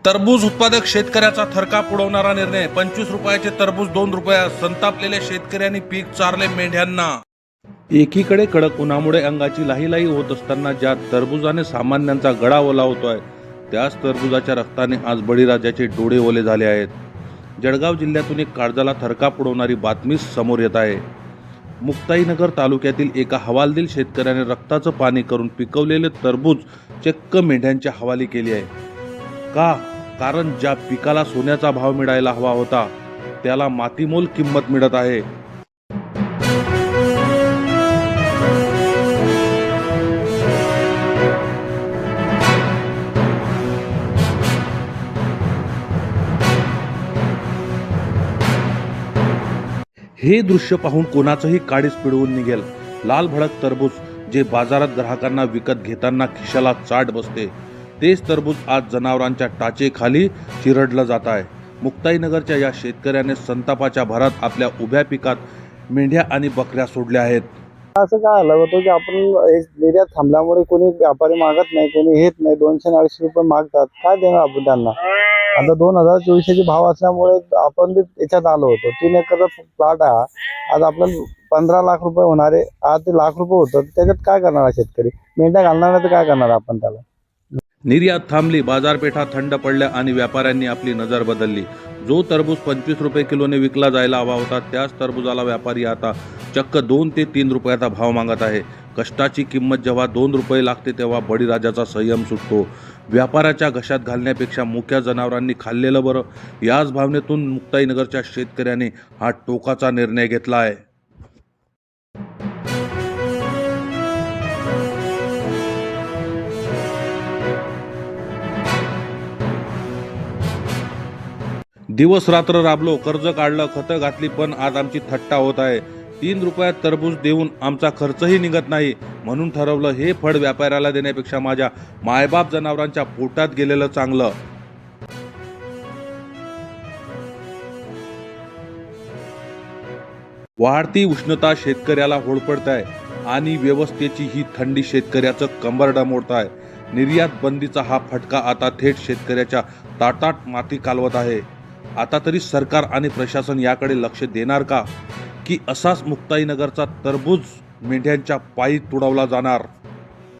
टरबूज उत्पादक शेतकऱ्याचा थरकाप उडवणारा निर्णय. 25 रुपयाचे टरबूज 2 रुपयात. संतापलेल्या शेतकऱ्यांनी पीक चारले मेंढ्यांना. एकीकडे कडक उन्हामुळे अंगाची लाहीलाही होत असताना ज्या टरबुजाने सामान्यांचा गळा ओलावतोय, त्याच टरबुजाच्या रक्ताने आज बळीराजाचे डोळे ओले झाले आहेत. जळगाव जिल्ह्यातून एक काळजाला थरकाप उडवणारी बातमी समोर येत आहे. मुक्ताईनगर तालुक्यातील एका हवालदिल शेतकऱ्याने रक्ताचं पाणी करून पिकवलेले टरबूज चक्क मेंढ्यांच्या हवाली केली आहे. का? कारण ज्या पिकाला सोन्याचा भाव मिळायला हवा होता, त्याला मातीमोल किंमत मिळत आहे. हे दृश्य पाहून कोणाचंही काळीज पिळवून निघेल. लाल भडक टरबूज जे बाजारात ग्राहकांना विकत घेताना खिशाला चाट बसते, तेच टरबूज आज जनावरांच्या टाचेखाली चिरडलं जात आहे. मुक्ताईनगरच्या या शेतकऱ्याने संतापाच्या भरात आपल्या उभ्या पिकात मेंढ्या आणि बकऱ्या सोडल्या आहेत. असं काय आलं होतं की आपण निर्यात थांबल्यामुळे कोणी व्यापारी मागत नाही, कोणी घेत नाही. 200-250 रुपये मागतात, काय देणार आपण त्यांना? आता 2024चे भाव असल्यामुळे आपण बी याच्यात आलो होतो. 3 एकर प्लॉट आहे, आज आपल्याला 15 लाख रुपये होणारे, आज ते लाख रुपये होतं. त्याच्यात काय करणार शेतकरी? मेंढ्या घालणार नाही तर काय करणार आपण त्याला? निर्यात थांबली, बाजारपेठा थंड पडल्या आणि व्यापाऱ्यांनी आपली नजर बदलली. जो टरबूज 25 रुपये किलोने विकला जायला हवा होता, त्याच टरबुजाला व्यापारी आता चक्क 2 ते 3 रुपयाचा भाव मागत आहे. कष्टाची किंमत जेव्हा 2 रुपये लागते, तेव्हा बळीराजाचा संयम सुटतो. व्यापाऱ्याच्या घशात घालण्यापेक्षा मुक्या जनावरांनी खाल्लेलं बरं, याच भावनेतून मुक्ताईनगरच्या शेतकऱ्याने हा टोकाचा निर्णय घेतला आहे. दिवस रात्र राबलो, कर्ज काढलं, खतं घातली, पण आज आमची थट्टा होत आहे. 3 रुपयात टरबूज देऊन आमचा खर्चही निघत नाही. म्हणून ठरवलं, हे फळ व्यापाऱ्याला देण्यापेक्षा माझ्या मायबाप जनावरांच्या पोटात गेलेलं चांगलं. वाढती उष्णता शेतकऱ्याला होडपडत आहे आणि व्यवस्थेची ही थंडी शेतकऱ्याचं कंबरडं मोडत आहे. निर्यात बंदीचा हा फटका आता थेट शेतकऱ्याच्या ताटात माती कालवत आहे. आता तरी सरकार आणि प्रशासन याकडे लक्ष देणार का, की असाच मुक्ताईनगरचा टरबूज मेंढ्यांच्या पायी तुडवला जाणार?